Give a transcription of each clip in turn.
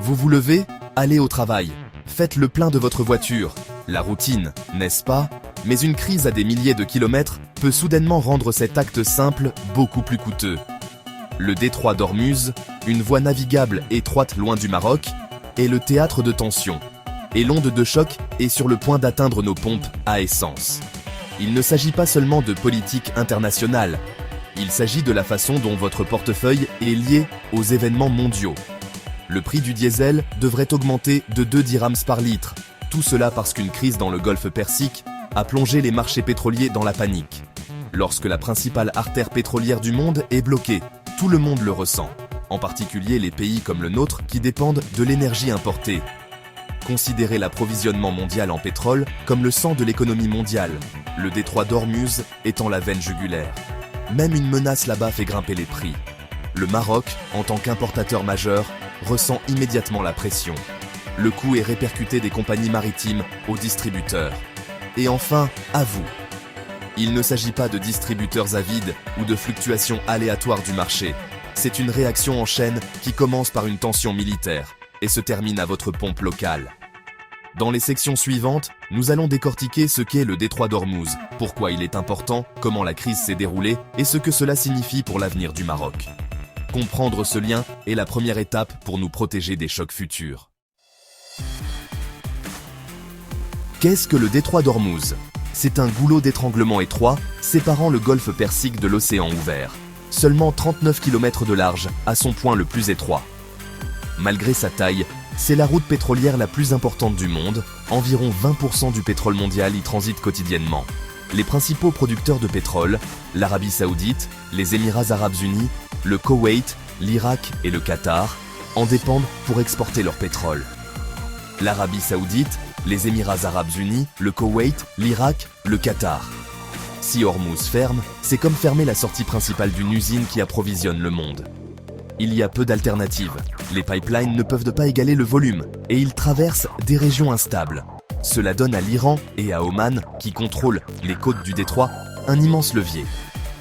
Vous vous levez, allez au travail, faites le plein de votre voiture. La routine, n'est-ce pas? Mais une crise à des milliers de kilomètres peut soudainement rendre cet acte simple beaucoup plus coûteux. Le détroit d'Ormuz, une voie navigable étroite loin du Maroc, est le théâtre de tensions. Et l'onde de choc est sur le point d'atteindre nos pompes à essence. Il ne s'agit pas seulement de politique internationale, il s'agit de la façon dont votre portefeuille est lié aux événements mondiaux. Le prix du diesel devrait augmenter de 2 dirhams par litre. Tout cela parce qu'une crise dans le golfe Persique a plongé les marchés pétroliers dans la panique. Lorsque la principale artère pétrolière du monde est bloquée, tout le monde le ressent, en particulier les pays comme le nôtre qui dépendent de l'énergie importée. Considérez l'approvisionnement mondial en pétrole comme le sang de l'économie mondiale, le détroit d'Ormuz étant la veine jugulaire. Même une menace là-bas fait grimper les prix. Le Maroc, en tant qu'importateur majeur, ressent immédiatement la pression. Le coût est répercuté des compagnies maritimes aux distributeurs. Et enfin, à vous. Il ne s'agit pas de distributeurs avides ou de fluctuations aléatoires du marché. C'est une réaction en chaîne qui commence par une tension militaire et se termine à votre pompe locale. Dans les sections suivantes, nous allons décortiquer ce qu'est le détroit d'Ormuz, pourquoi il est important, comment la crise s'est déroulée et ce que cela signifie pour l'avenir du Maroc. Comprendre ce lien est la première étape pour nous protéger des chocs futurs. Qu'est-ce que le détroit d'Ormuz? C'est un goulot d'étranglement étroit séparant le golfe Persique de l'océan ouvert. Seulement 39 km de large à son point le plus étroit. Malgré sa taille, c'est la route pétrolière la plus importante du monde, environ 20% du pétrole mondial y transite quotidiennement. Les principaux producteurs de pétrole, l'Arabie Saoudite, les Émirats Arabes Unis, le Koweït, l'Irak et le Qatar, en dépendent pour exporter leur pétrole. L'Arabie Saoudite, les Émirats Arabes Unis, le Koweït, l'Irak, le Qatar. Si Ormuz ferme, c'est comme fermer la sortie principale d'une usine qui approvisionne le monde. Il y a peu d'alternatives. Les pipelines ne peuvent pas égaler le volume et ils traversent des régions instables. Cela donne à l'Iran et à Oman, qui contrôlent les côtes du détroit, un immense levier.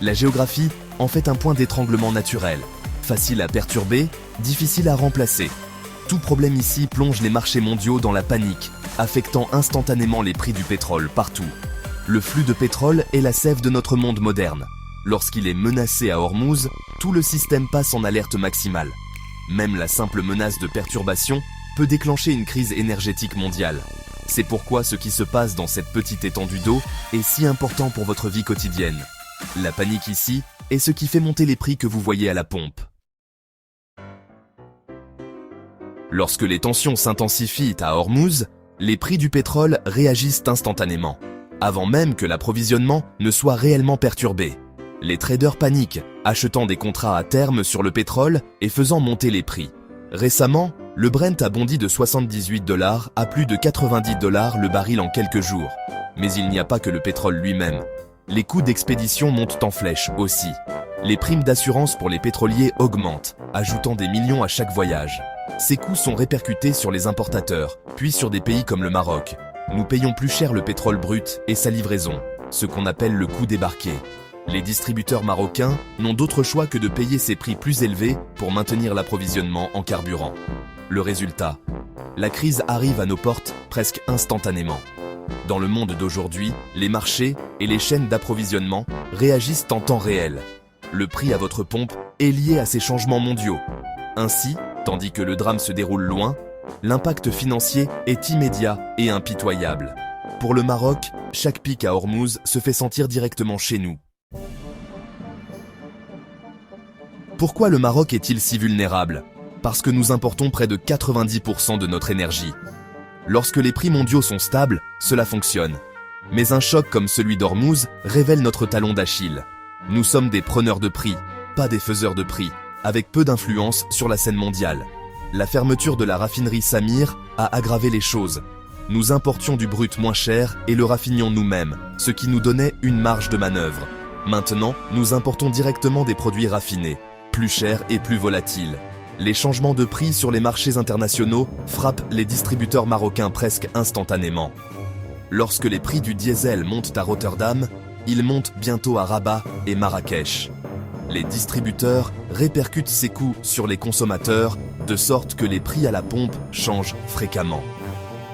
La géographie en fait un point d'étranglement naturel, facile à perturber, difficile à remplacer. Tout problème ici plonge les marchés mondiaux dans la panique, affectant instantanément les prix du pétrole partout. Le flux de pétrole est la sève de notre monde moderne. Lorsqu'il est menacé à Ormuz, tout le système passe en alerte maximale. Même la simple menace de perturbation peut déclencher une crise énergétique mondiale. C'est pourquoi ce qui se passe dans cette petite étendue d'eau est si important pour votre vie quotidienne. La panique ici est ce qui fait monter les prix que vous voyez à la pompe. Lorsque les tensions s'intensifient à Ormuz, les prix du pétrole réagissent instantanément, avant même que l'approvisionnement ne soit réellement perturbé. Les traders paniquent, achetant des contrats à terme sur le pétrole et faisant monter les prix. Récemment, le Brent a bondi de 78 $ à plus de 90 $ le baril en quelques jours. Mais il n'y a pas que le pétrole lui-même. Les coûts d'expédition montent en flèche aussi. Les primes d'assurance pour les pétroliers augmentent, ajoutant des millions à chaque voyage. Ces coûts sont répercutés sur les importateurs, puis sur des pays comme le Maroc. Nous payons plus cher le pétrole brut et sa livraison, ce qu'on appelle le coût débarqué. Les distributeurs marocains n'ont d'autre choix que de payer ces prix plus élevés pour maintenir l'approvisionnement en carburant. Le résultat, la crise arrive à nos portes presque instantanément. Dans le monde d'aujourd'hui, les marchés et les chaînes d'approvisionnement réagissent en temps réel. Le prix à votre pompe est lié à ces changements mondiaux. Ainsi, tandis que le drame se déroule loin, l'impact financier est immédiat et impitoyable. Pour le Maroc, chaque pic à Ormuz se fait sentir directement chez nous. Pourquoi le Maroc est-il si vulnérable? Parce que nous importons près de 90% de notre énergie. Lorsque les prix mondiaux sont stables, cela fonctionne. Mais un choc comme celui d'Ormuz révèle notre talon d'Achille. Nous sommes des preneurs de prix, pas des faiseurs de prix, avec peu d'influence sur la scène mondiale. La fermeture de la raffinerie Samir a aggravé les choses. Nous importions du brut moins cher et le raffinions nous-mêmes, ce qui nous donnait une marge de manœuvre. Maintenant, nous importons directement des produits raffinés, plus chers et plus volatiles. Les changements de prix sur les marchés internationaux frappent les distributeurs marocains presque instantanément. Lorsque les prix du diesel montent à Rotterdam, ils montent bientôt à Rabat et Marrakech. Les distributeurs répercutent ces coûts sur les consommateurs, de sorte que les prix à la pompe changent fréquemment.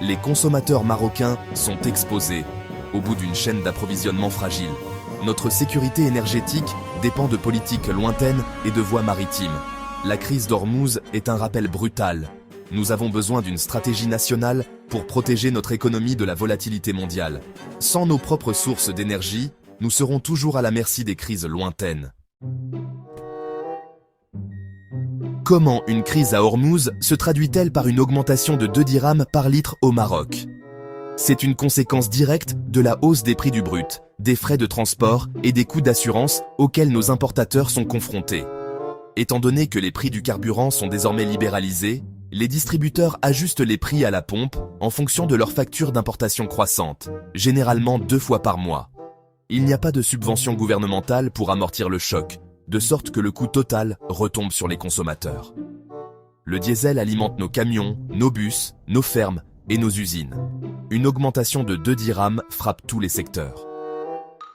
Les consommateurs marocains sont exposés, au bout d'une chaîne d'approvisionnement fragile. Notre sécurité énergétique dépend de politiques lointaines et de voies maritimes. La crise d'Ormuz est un rappel brutal. Nous avons besoin d'une stratégie nationale pour protéger notre économie de la volatilité mondiale. Sans nos propres sources d'énergie, nous serons toujours à la merci des crises lointaines. Comment une crise à Ormuz se traduit-elle par une augmentation de 2 dirhams par litre au Maroc? C'est une conséquence directe de la hausse des prix du brut, des frais de transport et des coûts d'assurance auxquels nos importateurs sont confrontés. Étant donné que les prix du carburant sont désormais libéralisés, les distributeurs ajustent les prix à la pompe en fonction de leur facture d'importation croissante, généralement 2 fois par mois. Il n'y a pas de subvention gouvernementale pour amortir le choc, de sorte que le coût total retombe sur les consommateurs. Le diesel alimente nos camions, nos bus, nos fermes et nos usines. Une augmentation de 2 dirhams frappe tous les secteurs.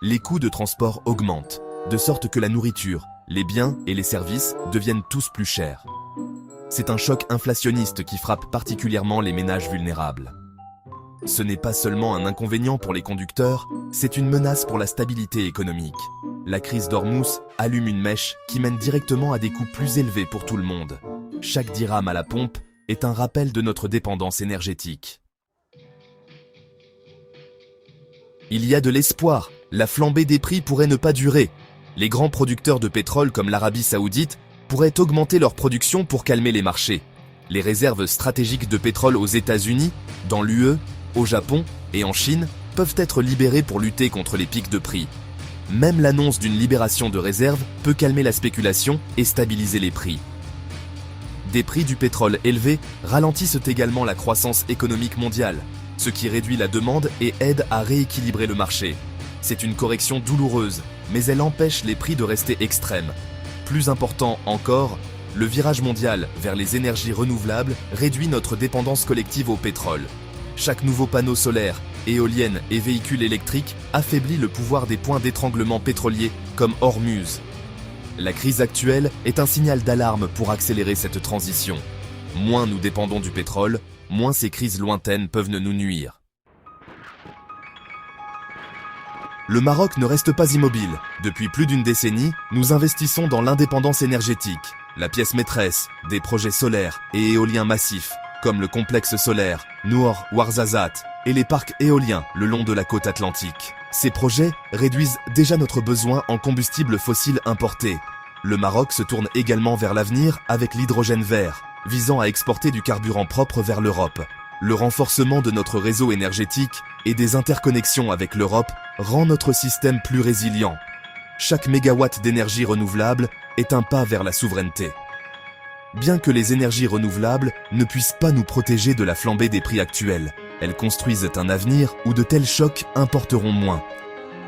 Les coûts de transport augmentent, de sorte que la nourriture, les biens et les services deviennent tous plus chers. C'est un choc inflationniste qui frappe particulièrement les ménages vulnérables. Ce n'est pas seulement un inconvénient pour les conducteurs, c'est une menace pour la stabilité économique. La crise d'Ormuz allume une mèche qui mène directement à des coûts plus élevés pour tout le monde. Chaque dirham à la pompe est un rappel de notre dépendance énergétique. Il y a de l'espoir, la flambée des prix pourrait ne pas durer. Les grands producteurs de pétrole comme l'Arabie Saoudite pourraient augmenter leur production pour calmer les marchés. Les réserves stratégiques de pétrole aux États-Unis, dans l'UE, au Japon et en Chine peuvent être libérées pour lutter contre les pics de prix. Même l'annonce d'une libération de réserves peut calmer la spéculation et stabiliser les prix. Des prix du pétrole élevés ralentissent également la croissance économique mondiale, ce qui réduit la demande et aide à rééquilibrer le marché. C'est une correction douloureuse, mais elle empêche les prix de rester extrêmes. Plus important encore, le virage mondial vers les énergies renouvelables réduit notre dépendance collective au pétrole. Chaque nouveau panneau solaire, éolienne et véhicule électrique affaiblit le pouvoir des points d'étranglement pétroliers comme Ormuz. La crise actuelle est un signal d'alarme pour accélérer cette transition. Moins nous dépendons du pétrole, moins ces crises lointaines peuvent nous nuire. Le Maroc ne reste pas immobile. Depuis plus d'une décennie, nous investissons dans l'indépendance énergétique, la pièce maîtresse des projets solaires et éoliens massifs, comme le complexe solaire Noor Ouarzazate et les parcs éoliens le long de la côte atlantique. Ces projets réduisent déjà notre besoin en combustibles fossiles importés. Le Maroc se tourne également vers l'avenir avec l'hydrogène vert, visant à exporter du carburant propre vers l'Europe. Le renforcement de notre réseau énergétique et des interconnexions avec l'Europe rend notre système plus résilient. Chaque mégawatt d'énergie renouvelable est un pas vers la souveraineté. Bien que les énergies renouvelables ne puissent pas nous protéger de la flambée des prix actuels, elles construisent un avenir où de tels chocs importeront moins.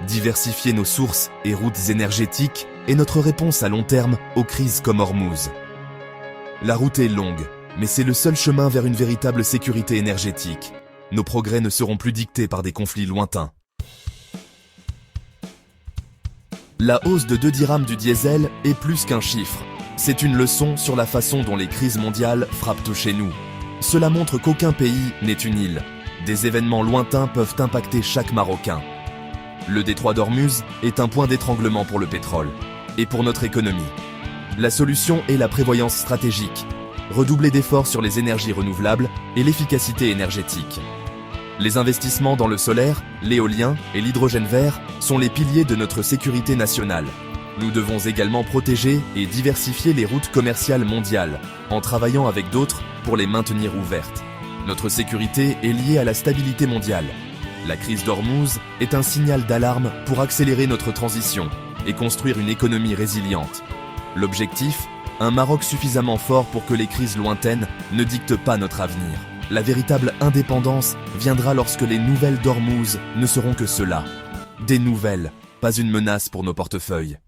Diversifier nos sources et routes énergétiques est notre réponse à long terme aux crises comme Ormuz. La route est longue, mais c'est le seul chemin vers une véritable sécurité énergétique. Nos progrès ne seront plus dictés par des conflits lointains. La hausse de 2 dirhams du diesel est plus qu'un chiffre. C'est une leçon sur la façon dont les crises mondiales frappent chez nous. Cela montre qu'aucun pays n'est une île. Des événements lointains peuvent impacter chaque Marocain. Le détroit d'Ormuz est un point d'étranglement pour le pétrole et pour notre économie. La solution est la prévoyance stratégique, redoubler d'efforts sur les énergies renouvelables et l'efficacité énergétique. Les investissements dans le solaire, l'éolien et l'hydrogène vert sont les piliers de notre sécurité nationale. Nous devons également protéger et diversifier les routes commerciales mondiales, en travaillant avec d'autres pour les maintenir ouvertes. Notre sécurité est liée à la stabilité mondiale. La crise d'Ormuz est un signal d'alarme pour accélérer notre transition et construire une économie résiliente. L'objectif, un Maroc suffisamment fort pour que les crises lointaines ne dictent pas notre avenir. La véritable indépendance viendra lorsque les nouvelles d'Ormuz ne seront que cela. Des nouvelles, pas une menace pour nos portefeuilles.